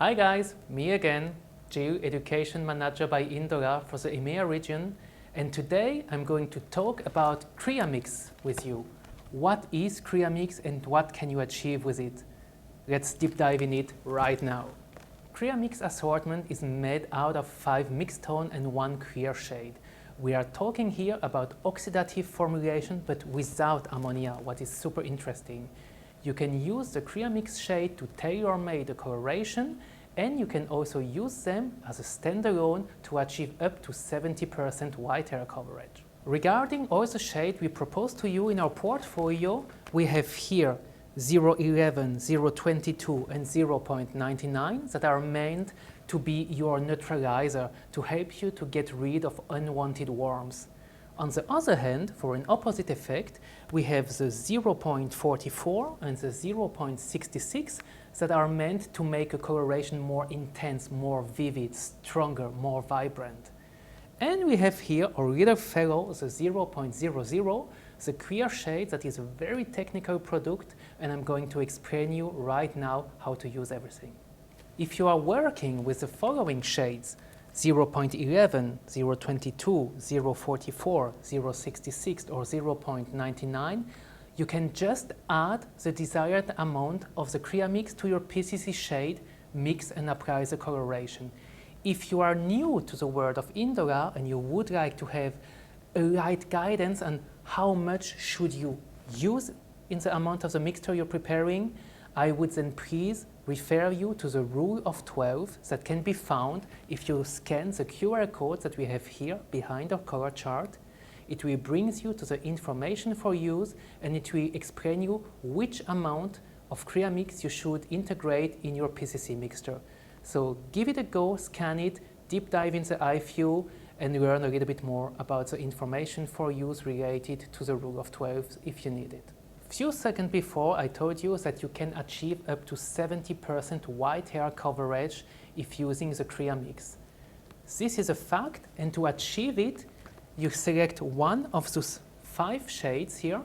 Hi guys, me again, Gilles, Education Manager by Indola for the EMEA region, and today I'm going to talk about CreaMix with you. What is CreaMix and what can you achieve with it? Let's deep dive in it right now. CreaMix assortment is made out of 5 mixed tone and 1 clear shade. We are talking here about oxidative formulation but without ammonia, what is super interesting. You can use the CreaMix shade to tailor-make the coloration, and you can also use them as a standalone to achieve up to 70% white hair coverage. Regarding all the shade we propose to you in our portfolio, we have here 0.11, 0.22 and 0.99 that are meant to be your neutralizer to help you to get rid of unwanted worms. On the other hand, for an opposite effect, we have the 0.44 and the 0.66 that are meant to make a coloration more intense, more vivid, stronger, more vibrant. And we have here our little fellow, the 0.00, the clear shade that is a very technical product, and I'm going to explain you right now how to use everything. If you are working with the following shades, 0.11, 0.22, 0.44, 0.66 or 0.99, you can just add the desired amount of the CreaMix to your PCC shade, mix and apply the coloration. If you are new to the world of Indola and you would like to have a light guidance on how much should you use in the amount of the mixture you're preparing, I would then please refer you to the rule of 12 that can be found if you scan the QR code that we have here behind our color chart. It will bring you to the information for use, and it will explain you which amount of CreaMix you should integrate in your PCC mixture. So give it a go, scan it, deep dive in the iFuel, and learn a little bit more about the information for use related to the rule of 12 if you need it. Few seconds before, I told you that you can achieve up to 70% white hair coverage if using the CreaMix. This is a fact, and to achieve it, you select one of those 5 shades here.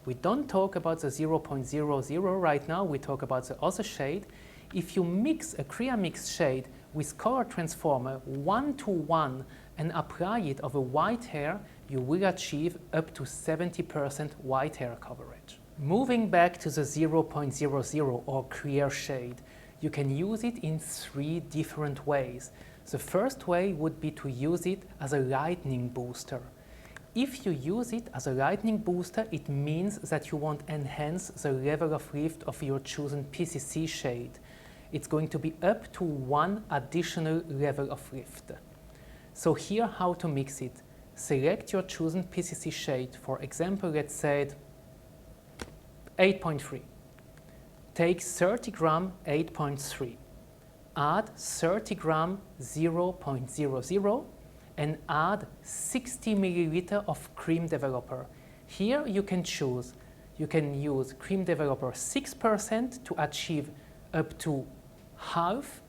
We don't talk about the 0.00 right now, we talk about the other shade. If you mix a CreaMix shade with color transformer 1:1 and apply it over white hair, you will achieve up to 70% white hair coverage. Moving back to the 0.00 or clear shade, you can use it in 3 different ways. The first way would be to use it as a lightening booster. If you use it as a lightening booster, it means that you want to enhance the level of lift of your chosen PCC shade. It's going to be up to 1 additional level of lift. So here how to mix it. Select your chosen PCC shade, for example, let's say 8.3. Take 30 gram 8.3. Add 30 gram 0.00 and add 60 milliliter of cream developer. Here you can choose. You can use cream developer 6% to achieve up to half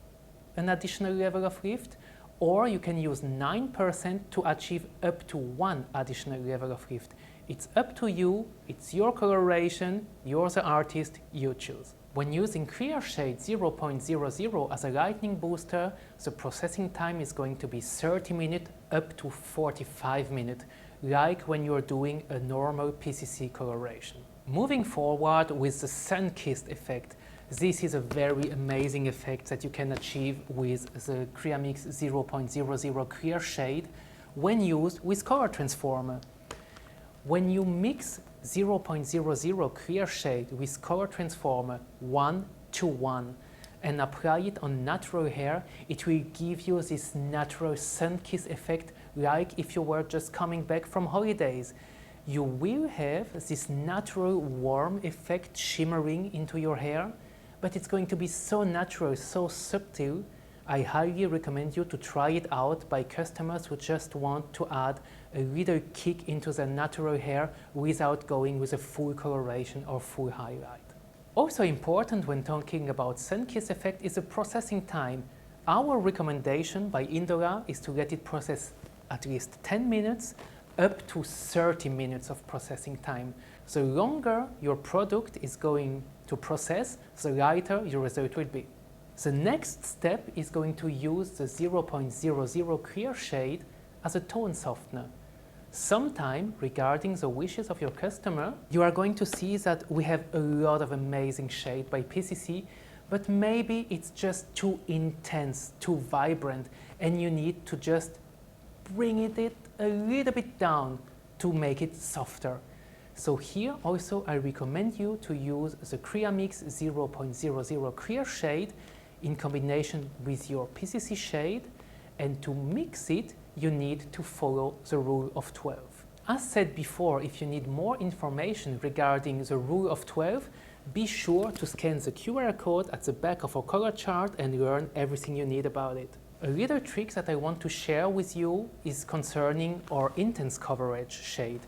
an additional level of lift, or you can use 9% to achieve up to 1 additional level of lift. It's up to you, it's your coloration, you're the artist, you choose. When using clear shade 0.00 as a lightning booster, the processing time is going to be 30 minutes up to 45 minutes, like when you're doing a normal PCC coloration. Moving forward with the sun-kissed effect, this is a very amazing effect that you can achieve with the CreaMix 0.00 clear shade when used with color transformer. When you mix 0.00 clear shade with color transformer 1:1 and apply it on natural hair, it will give you this natural sun-kiss effect, like if you were just coming back from holidays. You will have this natural warm effect shimmering into your hair, but it's going to be so natural, so subtle. I highly recommend you to try it out by customers who just want to add a little kick into their natural hair without going with a full coloration or full highlight. Also important when talking about sun-kiss effect is the processing time. Our recommendation by Indola is to let it process at least 10 minutes up to 30 minutes of processing time. The longer your product is going to process, the lighter your result will be. The next step is going to use the 0.00 clear shade as a tone softener. Sometime, regarding the wishes of your customer, you are going to see that we have a lot of amazing shade by PCC, but maybe it's just too intense, too vibrant, and you need to just bring it a little bit down to make it softer. So here also I recommend you to use the Creamix 0.00 clear shade in combination with your PCC shade, and to mix it you need to follow the rule of 12. As said before, if you need more information regarding the rule of 12, be sure to scan the QR code at the back of our color chart and learn everything you need about it. A little trick that I want to share with you is concerning our intense coverage shade.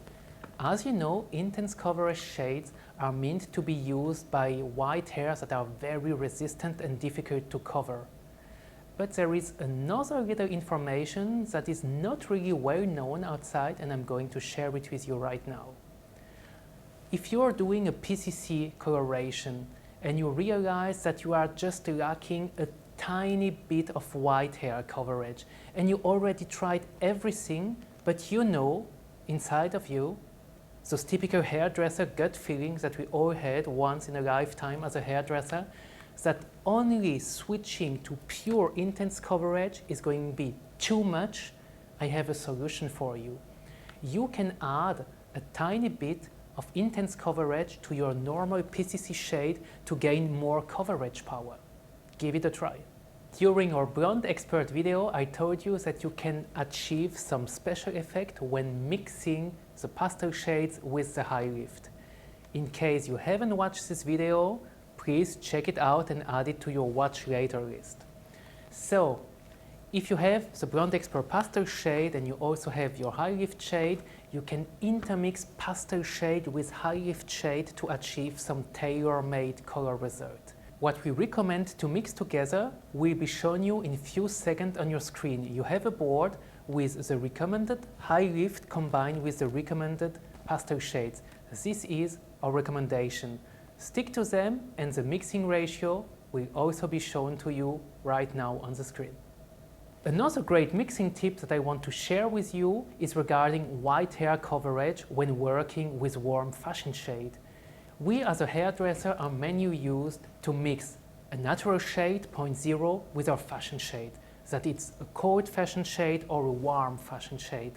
As you know, intense coverage shades are meant to be used by white hairs that are very resistant and difficult to cover. But there is another little information that is not really well known outside, and I'm going to share it with you right now. If you are doing a PCC coloration and you realize that you are just lacking a tiny bit of white hair coverage and you already tried everything, but you know inside of you those typical hairdresser gut feelings that we all had once in a lifetime as a hairdresser, that only switching to pure intense coverage is going to be too much, I have a solution for you. You can add a tiny bit of intense coverage to your normal PCC shade to gain more coverage power. Give it a try. During our Blonde Expert video, I told you that you can achieve some special effect when mixing the pastel shades with the high lift. In case you haven't watched this video, please check it out and add it to your watch later list. So, if you have the Blonde Expert pastel shade and you also have your high lift shade, you can intermix pastel shade with high lift shade to achieve some tailor-made color result. What we recommend to mix together will be shown you in a few seconds on your screen. You have a board with the recommended high lift combined with the recommended pastel shades. This is our recommendation. Stick to them, and the mixing ratio will also be shown to you right now on the screen. Another great mixing tip that I want to share with you is regarding white hair coverage when working with warm fashion shade. We as a hairdresser are mainly used to mix a natural shade 0.0 with our fashion shade, that it's a cold fashion shade or a warm fashion shade.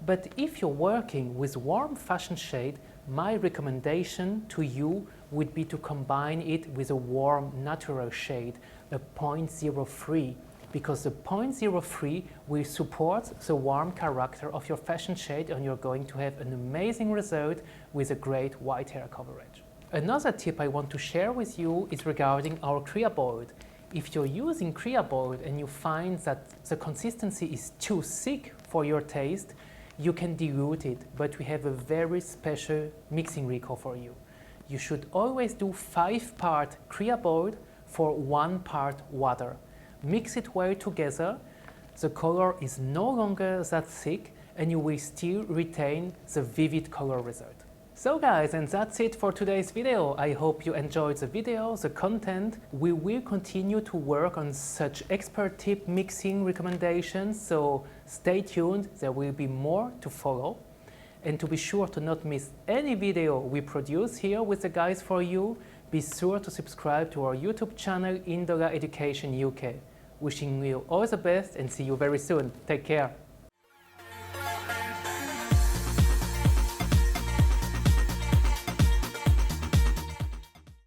But if you're working with warm fashion shade, my recommendation to you would be to combine it with a warm natural shade, a 0.03, because the 0.03 will support the warm character of your fashion shade, and you're going to have an amazing result with a great white hair coverage. Another tip I want to share with you is regarding our Creabold. If you're using Creabold and you find that the consistency is too thick for your taste, you can dilute it, but we have a very special mixing recall for you. You should always do 5-part Creabold for 1 part water. Mix it well together, the color is no longer that thick, and you will still retain the vivid color result. So guys, and that's it for today's video. I hope you enjoyed the video, the content. We will continue to work on such expert tip mixing recommendations, so stay tuned, there will be more to follow. And to be sure to not miss any video we produce here with the guys for you, be sure to subscribe to our YouTube channel Indola Education UK. Wishing you all the best and see you very soon. Take care.